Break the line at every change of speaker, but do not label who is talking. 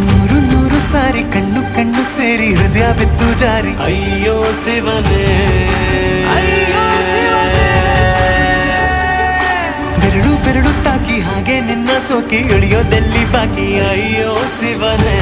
ನೂರು ನೂರು ಸಾರಿ ಕಣ್ಣು ಕಣ್ಣು ಸೇರಿ ಹೃದಯ ಬಿದ್ದು ಜಾರಿ
ಅಯ್ಯೋ ಶಿವನೇ,
ಅಯ್ಯೋ ಶಿವನೇ. ಬೆರಳು ಬೆರಳು ತಾಕಿ ಹಾಗೆ ನಿನ್ನ ಸೋಕಿ ಇಳಿಯೋದೆಲ್ಲಿ ಬಾಕಿ
ಅಯ್ಯೋ ಶಿವನೇ.